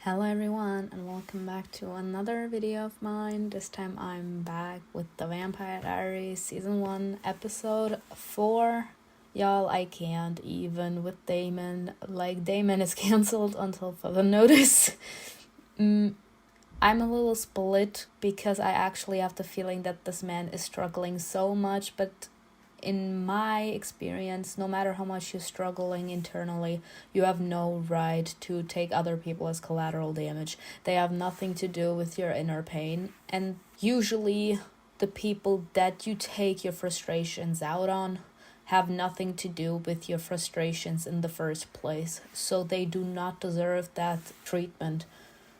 Hello everyone and welcome back to another video of mine. This time I'm back with the Vampire Diaries season 1 episode 4. Y'all, I can't even with Damon. Like, Damon is cancelled until further notice. I'm a little split because I actually have the feeling that this man is struggling so much, but in my experience, no matter how much you're struggling internally, you have no right to take other people as collateral damage. They have nothing to do with your inner pain. And usually the people that you take your frustrations out on have nothing to do with your frustrations in the first place. So they do not deserve that treatment.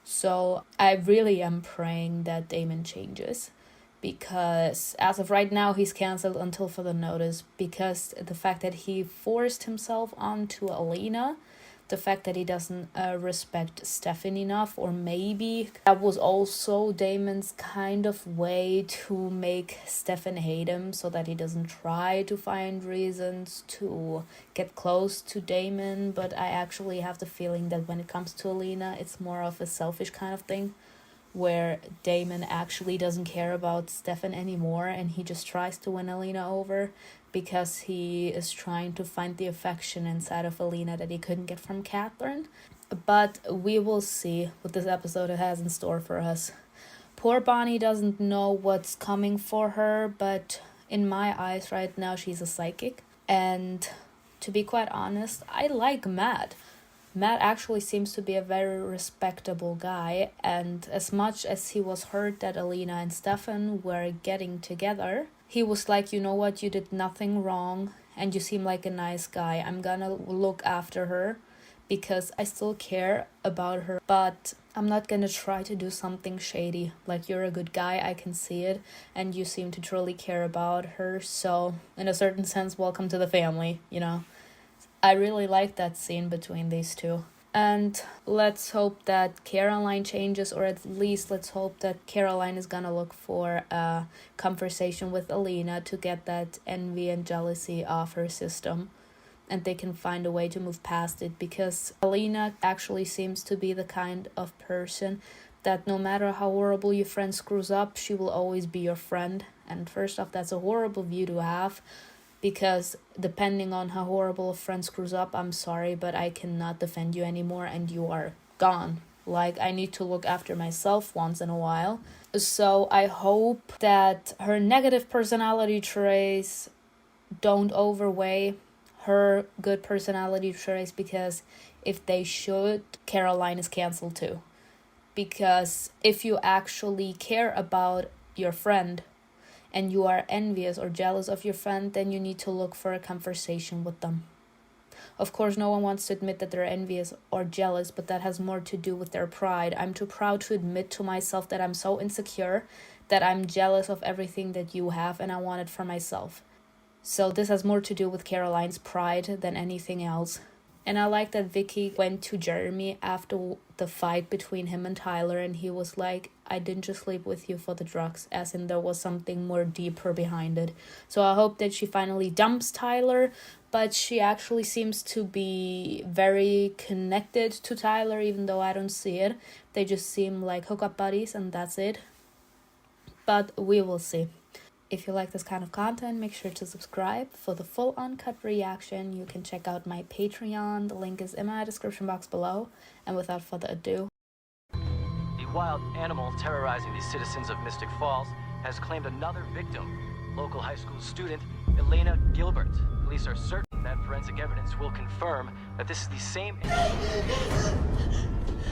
So I really am praying that Damon changes. Because as of right now, he's cancelled until further notice, because the fact that he forced himself onto Elena, the fact that he doesn't respect Stefan enough, or maybe that was also Damon's kind of way to make Stefan hate him, so that he doesn't try to find reasons to get close to Damon. But I actually have the feeling that when it comes to Elena, it's more of a selfish kind of thing, where Damon actually doesn't care about Stefan anymore and he just tries to win Elena over because he is trying to find the affection inside of Elena that he couldn't get from Catherine. But we will see what this episode has in store for us. Poor Bonnie doesn't know what's coming for her, but in my eyes right now she's a psychic. And to be quite honest, I like Matt. Matt actually seems to be a very respectable guy, and as much as he was hurt that Elena and Stefan were getting together, he was like, you know what, you did nothing wrong, and you seem like a nice guy. I'm gonna look after her, because I still care about her, but I'm not gonna try to do something shady. Like, you're a good guy, I can see it, and you seem to truly care about her, so in a certain sense, welcome to the family, you know? I really like that scene between these two. And let's hope that Caroline changes, or at least let's hope that Caroline is gonna look for a conversation with Elena to get that envy and jealousy off her system. And they can find a way to move past it, because Elena actually seems to be the kind of person that no matter how horrible your friend screws up, she will always be your friend. And first off, that's a horrible view to have. Because depending on how horrible a friend screws up, I'm sorry, but I cannot defend you anymore and you are gone. Like, I need to look after myself once in a while. So I hope that her negative personality traits don't overweigh her good personality traits, because if they should, Caroline is cancelled too. Because if you actually care about your friend, and you are envious or jealous of your friend, then you need to look for a conversation with them. Of course, no one wants to admit that they're envious or jealous, but that has more to do with their pride. I'm too proud to admit to myself that I'm so insecure that I'm jealous of everything that you have and I want it for myself. So this has more to do with Caroline's pride than anything else. And I like that Vicky went to Jeremy after the fight between him and Tyler, and he was like, I didn't just sleep with you for the drugs, as in there was something more deeper behind it. So I hope that she finally dumps Tyler, but she actually seems to be very connected to Tyler, even though I don't see it. They just seem like hookup buddies, and that's it. But we will see. If you like this kind of content, make sure to subscribe. For the full uncut reaction, you can check out my Patreon. The link is in my description box below. And without further ado, the wild animal terrorizing the citizens of Mystic Falls has claimed another victim, local high school student Elena Gilbert. Police are certain that forensic evidence will confirm that this is the same.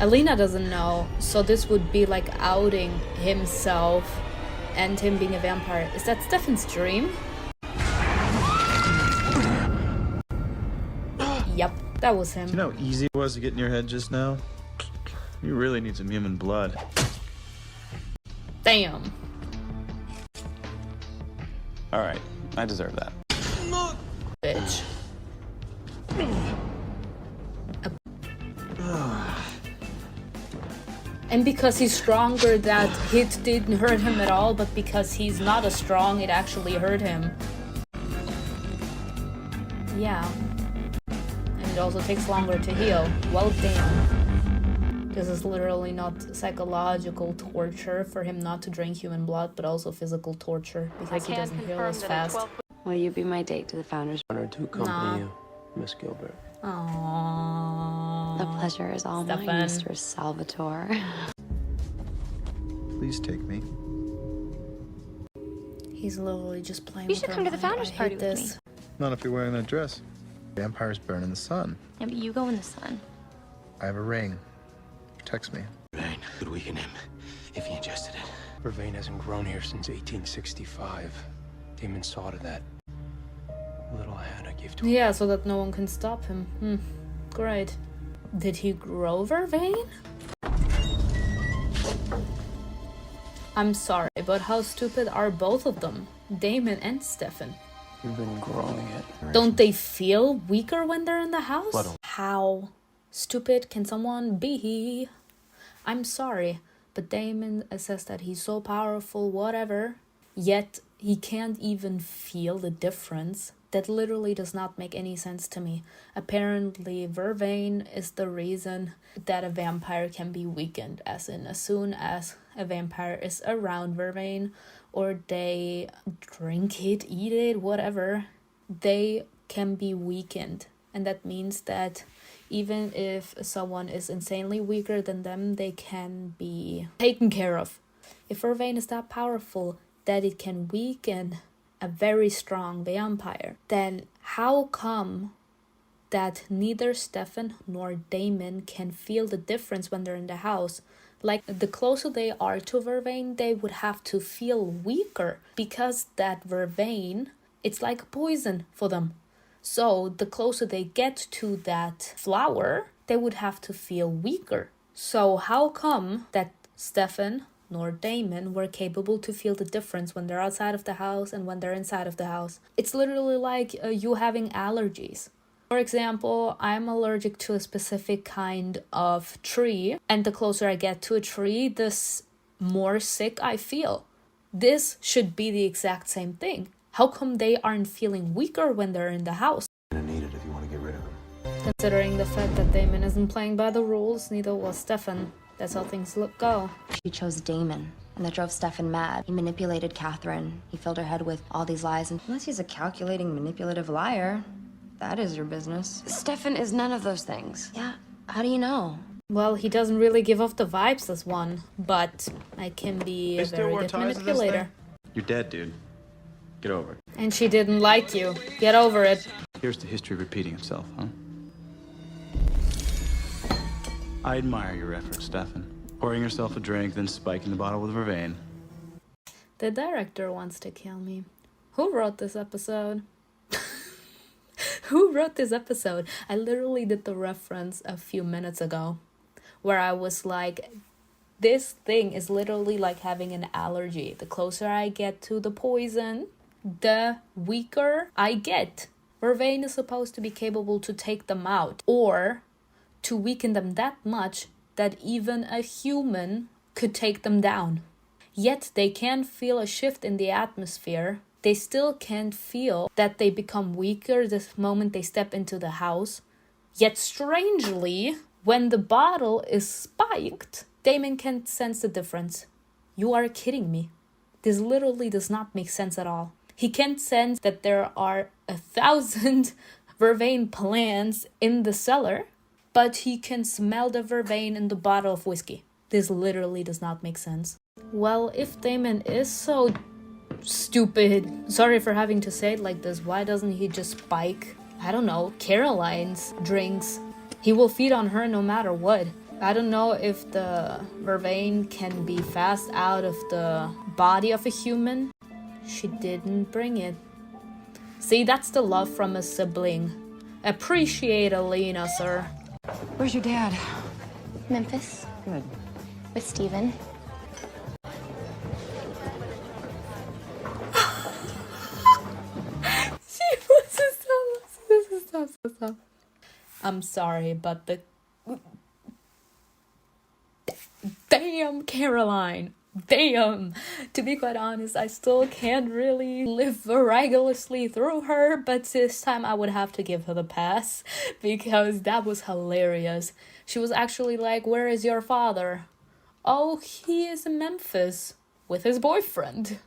Elena doesn't know, so this would be like outing himself and him being a vampire. Is that Stefan's dream? Yep, that was him. Do you know how easy it was to get in your head just now? You really need some human blood. Damn. Alright, I deserve that. Bitch. And because he's stronger, that hit didn't hurt him at all, but because he's not as strong, it actually hurt him. Yeah. And it also takes longer to heal. Well, damn. This is literally not psychological torture for him not to drink human blood, but also physical torture because he doesn't heal as fast. Will you be my date to the founders? Honored to accompany you, Miss Gilbert. Aww. The pleasure is all Stefan. mine, Mr. Salvatore. Please take me. He's literally just playing You with should her come to the mind. founders I party hate with this. me. Not if you're wearing that dress. Vampires burn in the sun. Yeah, but you go in the sun. I have a ring. Text me. Vervain could weaken him if he ingested it. Vervain hasn't grown here since 1865. Damon saw to that. Little Hannah gave to him. Yeah, so that no one can stop him. Great. Did he grow Vervain? I'm sorry, but how stupid are both of them? Damon and Stefan. You've been growing it. Don't they feel weaker when they're in the house? Blood. How stupid can someone be? I'm sorry, but Damon says that he's so powerful, whatever, yet he can't even feel the difference. That literally does not make any sense to me. Apparently, Vervain is the reason that a vampire can be weakened, as in as soon as a vampire is around Vervain, or they drink it, eat it, whatever, they can be weakened. And that means that even if someone is insanely weaker than them, they can be taken care of. If Vervain is that powerful that it can weaken a very strong vampire, then how come that neither Stefan nor Damon can feel the difference when they're in the house? Like, the closer they are to Vervain, they would have to feel weaker, because that Vervain, it's like poison for them. So the closer they get to that flower, they would have to feel weaker. So how come that Stefan nor Damon were capable to feel the difference when they're outside of the house and when they're inside of the house? It's literally like you having allergies. For example, I'm allergic to a specific kind of tree, and the closer I get to a tree, the more sick I feel. This should be the exact same thing. How come they aren't feeling weaker when they're in the house? You're gonna need it if you want to get rid of him. Considering the fact that Damon isn't playing by the rules, neither was Stefan. That's how things go. She chose Damon, and that drove Stefan mad. He manipulated Catherine. He filled her head with all these lies, and unless he's a calculating, manipulative liar, that is your business. Stefan is none of those things. Yeah, how do you know? Well, he doesn't really give off the vibes as one, but I can be a very good manipulator. You're dead, dude. Get over it. And she didn't like you. Get over it. Here's the history repeating itself, huh? I admire your efforts, Stefan. Pouring yourself a drink, then spiking the bottle with Vervain. The director wants to kill me. Who wrote this episode? Who wrote this episode? I literally did the reference a few minutes ago, where I was like, this thing is literally like having an allergy. The closer I get to the poison, the weaker I get. Vervain is supposed to be capable to take them out, or to weaken them that much that even a human could take them down. Yet they can't feel a shift in the atmosphere. They still can't feel that they become weaker the moment they step into the house. Yet strangely, when the bottle is spiked, Damon can't sense the difference. You are kidding me. This literally does not make sense at all. He can't sense that there are 1,000 Vervain plants in the cellar, but he can smell the Vervain in the bottle of whiskey. This literally does not make sense. Well, if Damon is so stupid, sorry for having to say it like this, why doesn't he just spike, I don't know, Caroline's drinks? He will feed on her no matter what. I don't know if the Vervain can be fast out of the body of a human. She didn't bring it. See, that's the love from a sibling. Appreciate Elena, sir. Where's your dad? Memphis. Good. With Steven. Stop. I'm sorry, but the damn Caroline. damn. To be quite honest, I still can't really live miraculously through her, but this time I would have to give her the pass because that was hilarious. She was actually like, "Where is your father?" "Oh, he is in Memphis with his boyfriend."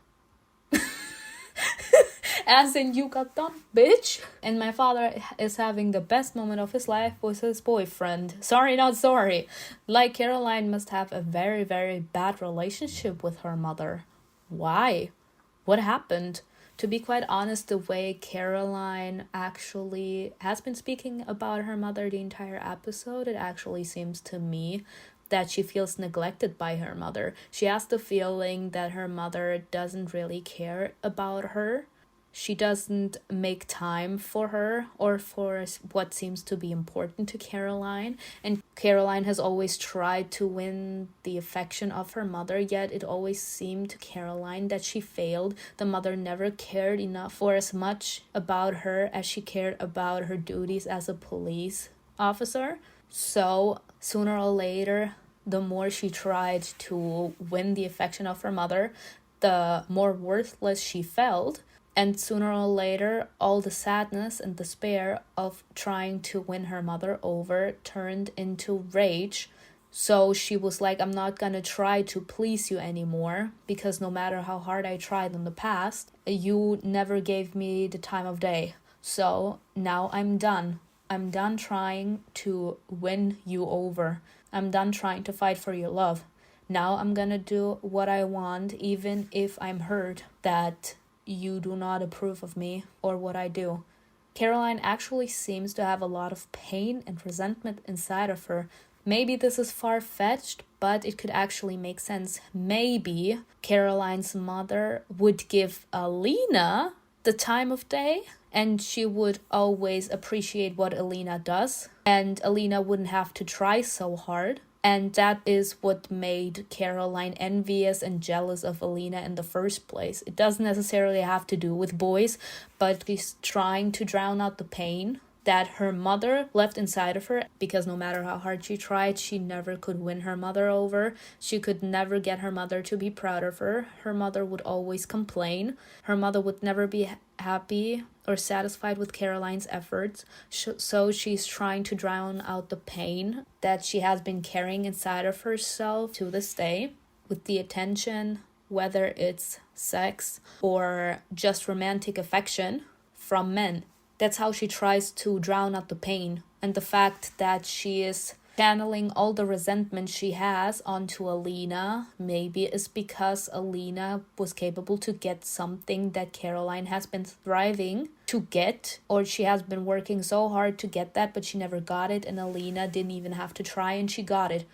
As in, you got dumped, bitch. And my father is having the best moment of his life with his boyfriend. Sorry, not sorry. Like, Caroline must have a very, very bad relationship with her mother. Why? What happened? To be quite honest, the way Caroline actually has been speaking about her mother the entire episode, it actually seems to me that she feels neglected by her mother. She has the feeling that her mother doesn't really care about her. She doesn't make time for her or for what seems to be important to Caroline. And Caroline has always tried to win the affection of her mother, yet it always seemed to Caroline that she failed. The mother never cared enough or as much about her as she cared about her duties as a police officer. So sooner or later, the more she tried to win the affection of her mother, the more worthless she felt. And sooner or later, all the sadness and despair of trying to win her mother over turned into rage. So she was like, "I'm not gonna try to please you anymore, because no matter how hard I tried in the past, you never gave me the time of day. So now I'm done. I'm done trying to win you over. I'm done trying to fight for your love. Now I'm gonna do what I want, even if I'm hurt that you do not approve of me or what I do." Caroline actually seems to have a lot of pain and resentment inside of her. Maybe this is far-fetched, but it could actually make sense. Maybe Caroline's mother would give Elena the time of day, and she would always appreciate what Elena does, and Elena wouldn't have to try so hard. And that is what made Caroline envious and jealous of Elena in the first place. It doesn't necessarily have to do with boys, but she's trying to drown out the pain that her mother left inside of her, because no matter how hard she tried, she never could win her mother over. She could never get her mother to be proud of her. Her mother would always complain. Her mother would never be happy or satisfied with Caroline's efforts. So she's trying to drown out the pain that she has been carrying inside of herself to this day with the attention, whether it's sex or just romantic affection from men. That's how she tries to drown out the pain. And the fact that she is channeling all the resentment she has onto Elena maybe is because Elena was capable to get something that Caroline has been thriving to get, or she has been working so hard to get that, but she never got it, and Elena didn't even have to try and she got it.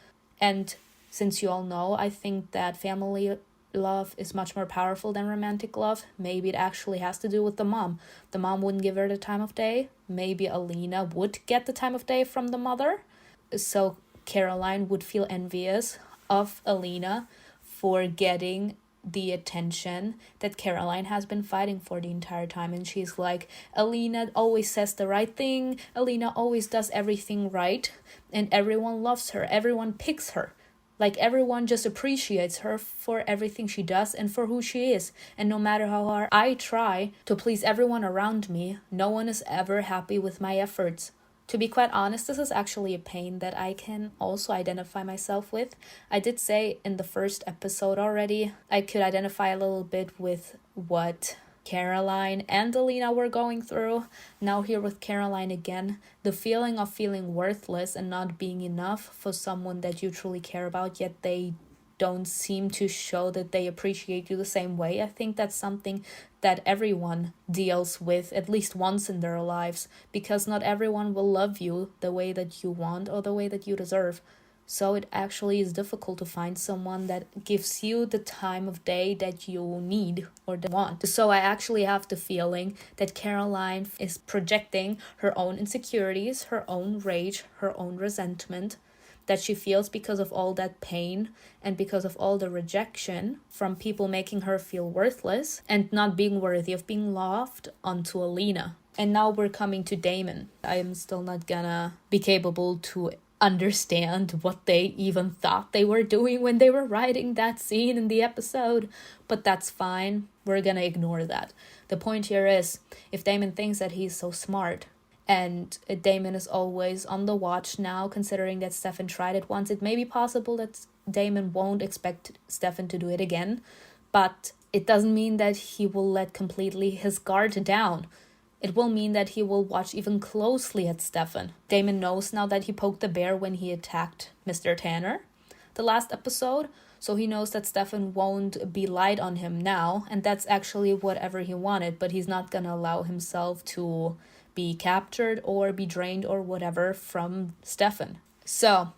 And since you all know, I think that family love is much more powerful than romantic love. Maybe it actually has to do with the mom. The mom wouldn't give her the time of day. Maybe Elena would get the time of day from the mother. So Caroline would feel envious of Elena for getting the attention that Caroline has been fighting for the entire time. And she's like, Elena always says the right thing. Elena always does everything right. And everyone loves her. Everyone picks her. Like, everyone just appreciates her for everything she does and for who she is. And no matter how hard I try to please everyone around me, no one is ever happy with my efforts. To be quite honest, this is actually a pain that I can also identify myself with. I did say in the first episode already, I could identify a little bit with what Caroline and Elena were going through. Now here with Caroline again, the feeling of feeling worthless and not being enough for someone that you truly care about, yet they don't seem to show that they appreciate you the same way. I think that's something that everyone deals with at least once in their lives, because not everyone will love you the way that you want or the way that you deserve. So it actually is difficult to find someone that gives you the time of day that you need or want. So I actually have the feeling that Caroline is projecting her own insecurities, her own rage, her own resentment that she feels because of all that pain and because of all the rejection from people making her feel worthless and not being worthy of being loved onto Elena. And now we're coming to Damon. I am still not gonna be capable to understand what they even thought they were doing when they were writing that scene in the episode, but that's fine. We're gonna ignore that. The point here is, if Damon thinks that he's so smart, and Damon is always on the watch now, considering that Stefan tried it once, it may be possible that Damon won't expect Stefan to do it again, but it doesn't mean that he will let completely his guard down. It will mean that he will watch even closely at Stefan. Damon knows now that he poked the bear when he attacked Mr. Tanner the last episode, so he knows that Stefan won't be light on him now, and that's actually whatever he wanted, but he's not gonna allow himself to be captured or be drained or whatever from Stefan. So,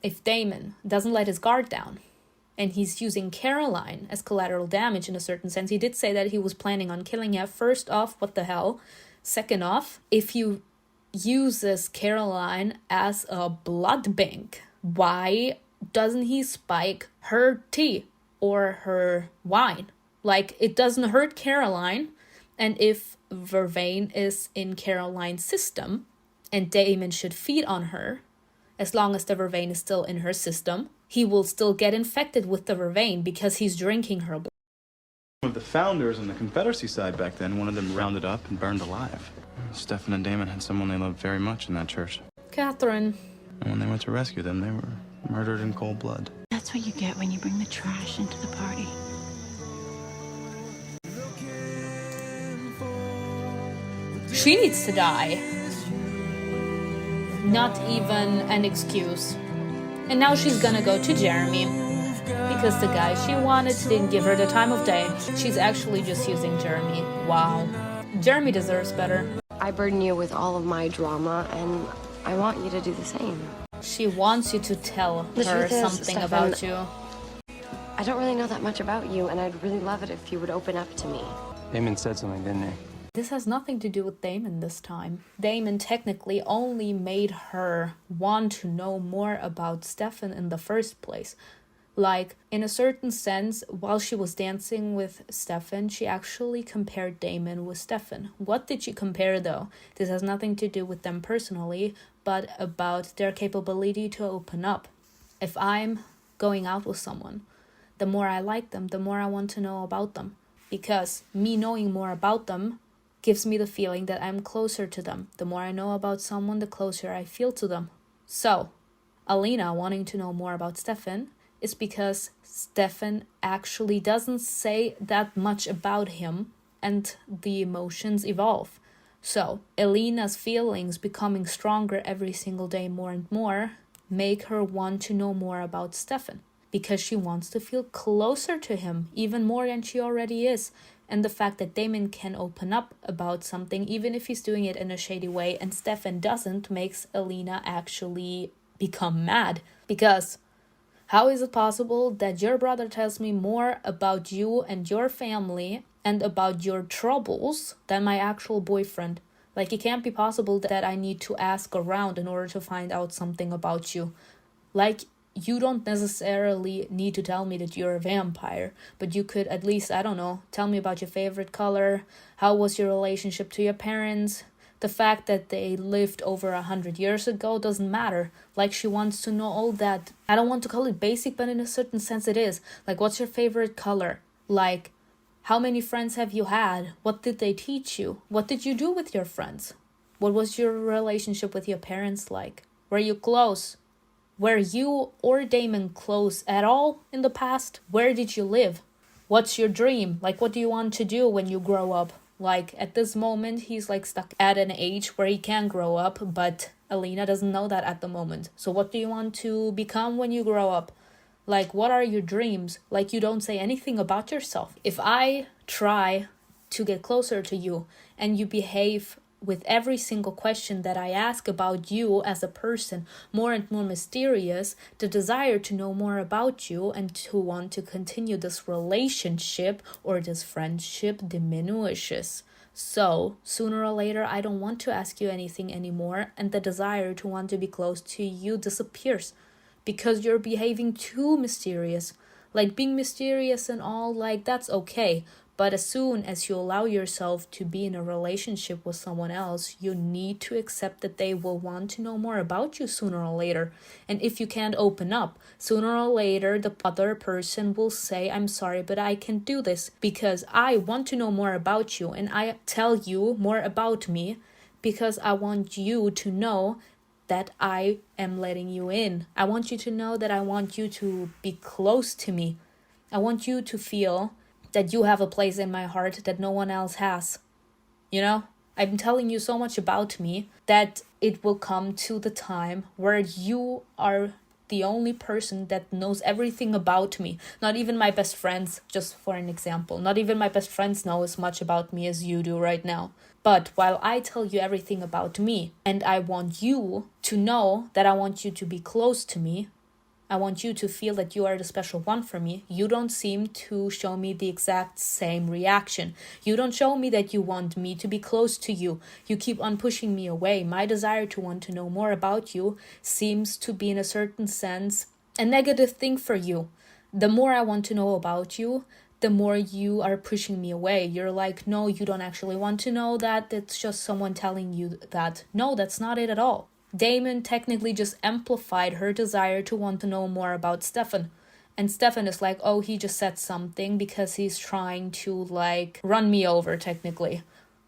if Damon doesn't let his guard down, and he's using Caroline as collateral damage in a certain sense. He did say that he was planning on killing her. First off, what the hell? Second off, if you uses Caroline as a blood bank, why doesn't he spike her tea or her wine? Like, it doesn't hurt Caroline. And if Vervain is in Caroline's system, and Damon should feed on her, as long as the Vervain is still in her system, he will still get infected with the Vervain because he's drinking her blood. One of the founders on the Confederacy side back then wanted them rounded up and burned alive. Stefan and Damon had someone they loved very much in that church. Catherine. And when they went to rescue them, they were murdered in cold blood. That's what you get when you bring the trash into the party. She needs to die. Not even an excuse. And now she's gonna go to Jeremy, because the guy she wanted didn't give her the time of day. She's actually just using Jeremy. Wow. Jeremy deserves better. I burden you with all of my drama, and I want you to do the same. She wants you to tell her something Stefan, about you. I don't really know that much about you, and I'd really love it if you would open up to me. Damon said something, didn't he? This has nothing to do with Damon this time. Damon technically only made her want to know more about Stefan in the first place. Like, in a certain sense, while she was dancing with Stefan, she actually compared Damon with Stefan. What did she compare, though? This has nothing to do with them personally, but about their capability to open up. If I'm going out with someone, the more I like them, the more I want to know about them. Because me knowing more about them gives me the feeling that I'm closer to them. The more I know about someone, the closer I feel to them. So, Elena wanting to know more about Stefan is because Stefan actually doesn't say that much about him, and the emotions evolve. So, Elena's feelings becoming stronger every single day more and more make her want to know more about Stefan, because she wants to feel closer to him even more than she already is. And the fact that Damon can open up about something, even if he's doing it in a shady way, and Stefan doesn't, makes Elena actually become mad. Because how is it possible that your brother tells me more about you and your family and about your troubles than my actual boyfriend? Like, it can't be possible that I need to ask around in order to find out something about you. Like, you don't necessarily need to tell me that you're a vampire, but you could at least, I don't know, tell me about your favorite color, how was your relationship to your parents. The fact that they lived over 100 years ago doesn't matter. Like, she wants to know all that. I don't want to call it basic, but in a certain sense it is. Like, what's your favorite color? Like, how many friends have you had? What did they teach you? What did you do with your friends? What was your relationship with your parents like? Were you close? Were you or Damon close at all in the past? Where did you live? What's your dream? Like, what do you want to do when you grow up? Like, at this moment, he's like stuck at an age where he can grow up, but Elena doesn't know that at the moment. So what do you want to become when you grow up? Like, what are your dreams? Like, you don't say anything about yourself. If I try to get closer to you and you behave with every single question that I ask about you as a person more and more mysterious, the desire to know more about you and to want to continue this relationship or this friendship diminishes. So, sooner or later, I don't want to ask you anything anymore, and the desire to want to be close to you disappears because you're behaving too mysterious. Like, being mysterious and all, like, that's okay, But as soon as you allow yourself to be in a relationship with someone else, you need to accept that they will want to know more about you sooner or later. And if you can't open up, sooner or later, the other person will say, I'm sorry, but I can't do this because I want to know more about you. And I tell you more about me because I want you to know that I am letting you in. I want you to know that I want you to be close to me. I want you to feel that you have a place in my heart that no one else has. You know, I'm telling you so much about me that it will come to the time where you are the only person that knows everything about me. Not even my best friends, just for an example. Not even my best friends know as much about me as you do right now. But while I tell you everything about me, and I want you to know that I want you to be close to me, I want you to feel that you are the special one for me, you don't seem to show me the exact same reaction. You don't show me that you want me to be close to you. You keep on pushing me away. My desire to want to know more about you seems to be, in a certain sense, a negative thing for you. The more I want to know about you, the more you are pushing me away. You're like, no, you don't actually want to know that. It's just someone telling you that. No, that's not it at all. Damon technically just amplified her desire to want to know more about Stefan. And Stefan is like, oh, he just said something because he's trying to, like, run me over, technically.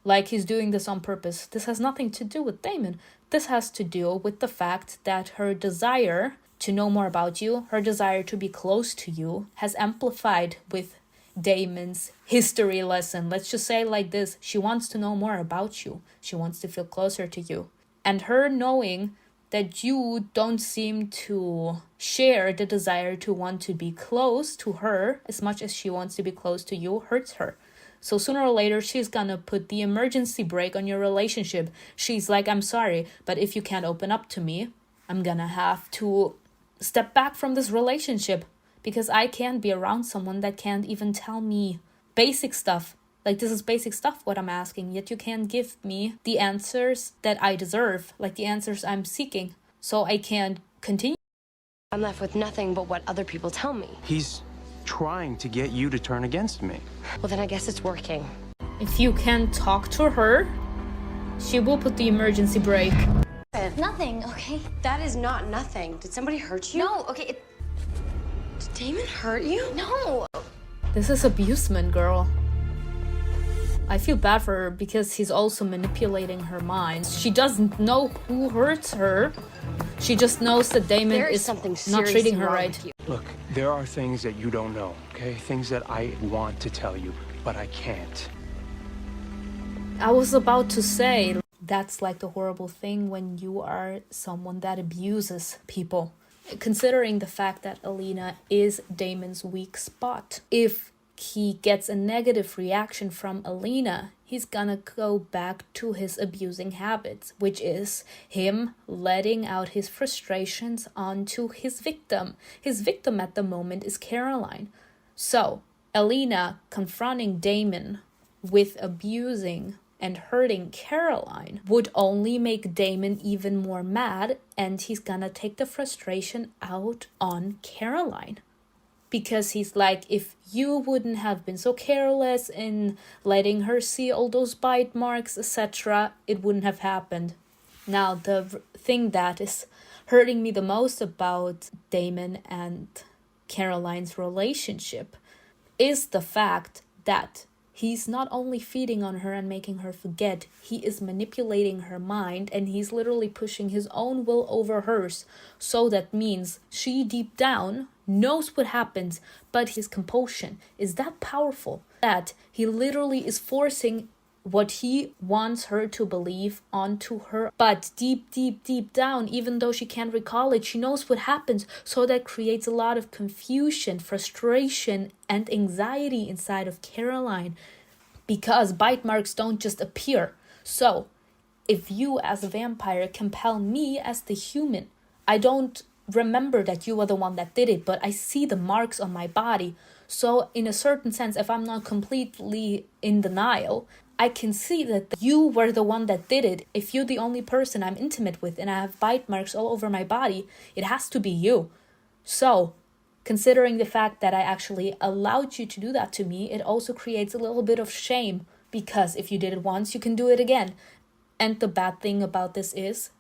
Like, he's doing this on purpose. This has nothing to do with Damon. This has to do with the fact that her desire to know more about you, her desire to be close to you, has amplified with Damon's history lesson. Let's just say it like this. She wants to know more about you. She wants to feel closer to you. And her knowing that you don't seem to share the desire to want to be close to her as much as she wants to be close to you hurts her. So sooner or later, she's gonna put the emergency brake on your relationship. She's like, I'm sorry, but if you can't open up to me, I'm gonna have to step back from this relationship because I can't be around someone that can't even tell me basic stuff. Like, this is basic stuff what I'm asking, yet you can't give me the answers that I deserve, like the answers I'm seeking, so I can't continue. I'm left with nothing but what other people tell me. He's trying to get you to turn against me. Well, then I guess it's working. If you can talk to her, she will put the emergency brake. Nothing, okay? That is not nothing. Did somebody hurt you? No, okay. Did Damon hurt you? No. This is abusement, girl. I feel bad for her because he's also manipulating her mind. She doesn't know who hurts her. She just knows that Damon is not treating her right. Look, there are things that you don't know, okay? Things that I want to tell you, but I can't. I was about to say, that's like the horrible thing when you are someone that abuses people. Considering the fact that Elena is Damon's weak spot. If he gets a negative reaction from Elena, he's gonna go back to his abusing habits, which is him letting out his frustrations onto his victim. His victim at the moment is Caroline. So, Elena confronting Damon with abusing and hurting Caroline would only make Damon even more mad, and he's gonna take the frustration out on Caroline. Because he's like, if you wouldn't have been so careless in letting her see all those bite marks, etc., it wouldn't have happened. Now, the thing that is hurting me the most about Damon and Caroline's relationship is the fact that he's not only feeding on her and making her forget, he is manipulating her mind, and he's literally pushing his own will over hers. So that means she deep down knows what happens, but his compulsion is that powerful that he literally is forcing what he wants her to believe onto her. But deep down, even though she can't recall it, she knows what happens. So that creates a lot of confusion, frustration, and anxiety inside of Caroline, because bite marks don't just appear. So if you as a vampire compel me as the human, I don't remember that you are the one that did it, but I see the marks on my body. So in a certain sense, if I'm not completely in denial, I can see that you were the one that did it. If you're the only person I'm intimate with and I have bite marks all over my body, it has to be you. So considering the fact that I actually allowed you to do that to me, it also creates a little bit of shame, because if you did it once, you can do it again. And the bad thing about this is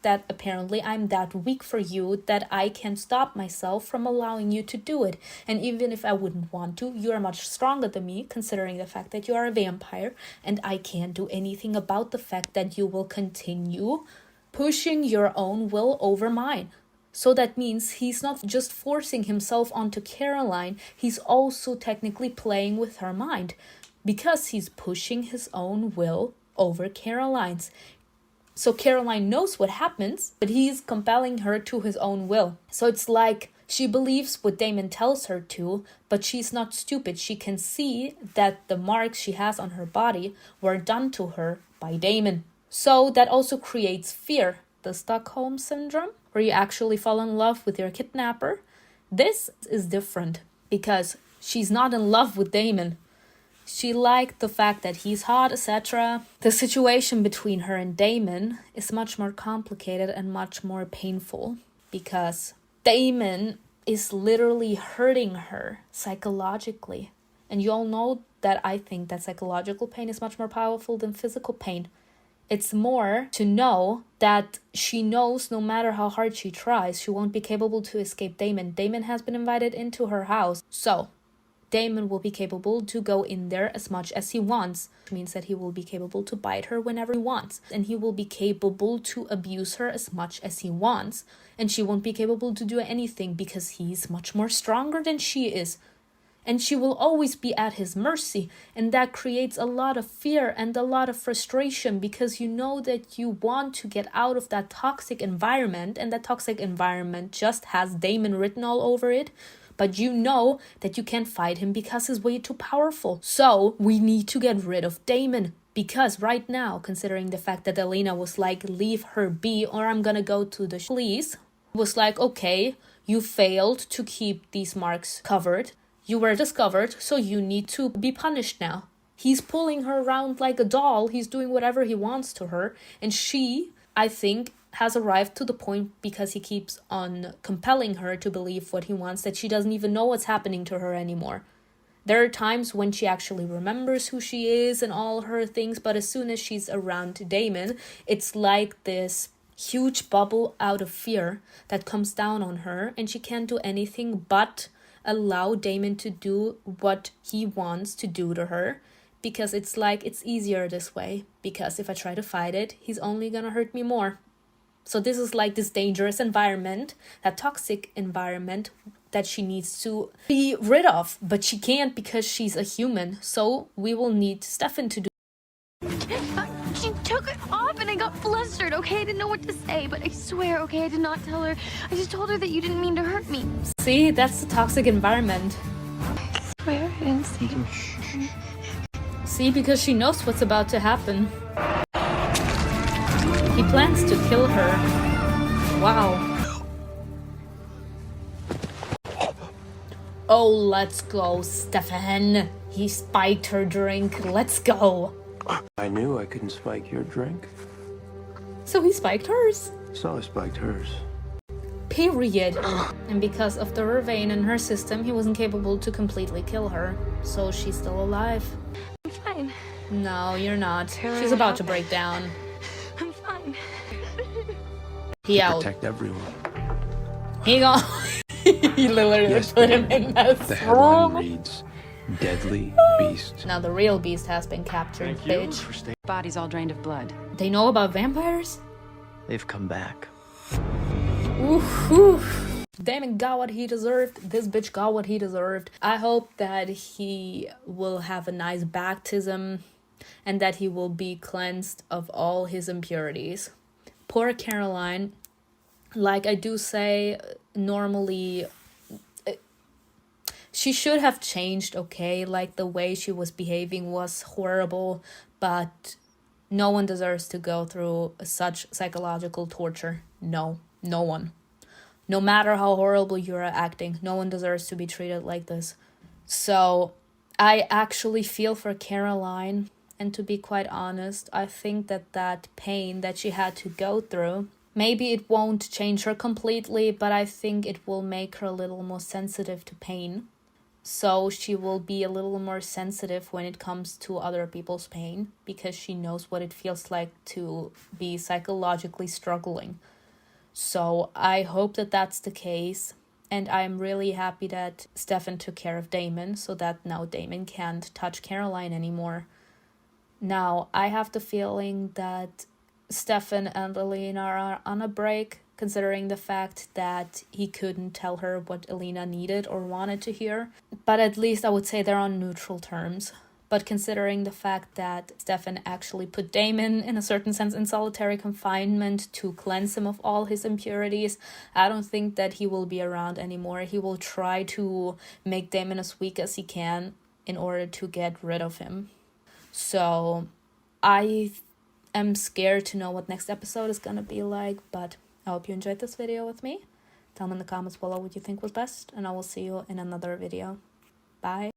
that apparently I'm that weak for you that I can stop myself from allowing you to do it. And even if I wouldn't want to, you are much stronger than me, considering the fact that you are a vampire, and I can't do anything about the fact that you will continue pushing your own will over mine. So that means he's not just forcing himself onto Caroline, he's also technically playing with her mind, because he's pushing his own will over Caroline's. So Caroline knows what happens, but he's compelling her to his own will. So it's like she believes what Damon tells her to, but she's not stupid. She can see that the marks she has on her body were done to her by Damon. So that also creates fear. The Stockholm Syndrome, where you actually fall in love with your kidnapper. This is different, because she's not in love with Damon. She liked the fact that he's hot, etc. The situation between her and Damon is much more complicated and much more painful, because Damon is literally hurting her psychologically. And you all know that I think that psychological pain is much more powerful than physical pain. It's more to know that she knows no matter how hard she tries, she won't be capable to escape Damon. Damon has been invited into her house. So Damon will be capable to go in there as much as he wants. Which means that he will be capable to bite her whenever he wants. And he will be capable to abuse her as much as he wants. And she won't be capable to do anything because he's much more stronger than she is. And she will always be at his mercy. And that creates a lot of fear and a lot of frustration, because you know that you want to get out of that toxic environment. And that toxic environment just has Damon written all over it. But you know that you can't fight him because he's way too powerful. So we need to get rid of Damon. Because right now, considering the fact that Elena was like, leave her be or I'm gonna go to the police, was like, okay, you failed to keep these marks covered. You were discovered, so you need to be punished now. He's pulling her around like a doll. He's doing whatever he wants to her. And she, I think, has arrived to the point, because he keeps on compelling her to believe what he wants, that she doesn't even know what's happening to her anymore. There are times when she actually remembers who she is and all her things, but as soon as she's around Damon, it's like this huge bubble out of fear that comes down on her, and she can't do anything but allow Damon to do what he wants to do to her, because it's like it's easier this way, because if I try to fight it, he's only gonna hurt me more. So this is like this dangerous environment, that toxic environment that she needs to be rid of, but she can't because she's a human. So we will need Stefan to do. She took it off and I got flustered, okay? I didn't know what to say, but I swear, okay, I did not tell her. I just told her that you didn't mean to hurt me. See, that's the toxic environment. I swear I didn't say. See, because she knows what's about to happen. He plans to kill her. Wow. Oh, let's go, Stefan. He spiked her drink. Let's go. I knew I couldn't spike your drink. So he spiked hers. So I spiked hers. Period. And because of the Vervain in her system, he wasn't capable to completely kill her. So she's still alive. I'm fine. No, you're not. She's about to break down. I'm fine. He out. Protect everyone. He gone. He literally Yes, put him in that The headline room. reads, Deadly Beast. Now the real beast has been captured, bitch. Body's all drained of blood. They know about vampires? They've come back. Oof, oof. Damon got what he deserved. This bitch got what he deserved. I hope that he will have a nice baptism and that he will be cleansed of all his impurities. Poor Caroline. Like I do say, normally she should have changed, okay? Like the way she was behaving was horrible, but no one deserves to go through such psychological torture. No one. No matter how horrible you're acting, no one deserves to be treated like this. So I actually feel for Caroline, and to be quite honest, I think that pain that she had to go through Maybe it won't change her completely, but I think it will make her a little more sensitive to pain. So she will be a little more sensitive when it comes to other people's pain, because she knows what it feels like to be psychologically struggling. So I hope that that's the case. And I'm really happy that Stefan took care of Damon, so that now Damon can't touch Caroline anymore. Now, I have the feeling that Stefan and Elena are on a break, considering the fact that he couldn't tell her what Elena needed or wanted to hear. But at least I would say they're on neutral terms. But considering the fact that Stefan actually put Damon, in a certain sense, in solitary confinement to cleanse him of all his impurities, I don't think that he will be around anymore. He will try to make Damon as weak as he can in order to get rid of him. So I am scared to know what next episode is gonna be like, but I hope you enjoyed this video with me. Tell me in the comments below what you think was best, and I will see you in another video. Bye.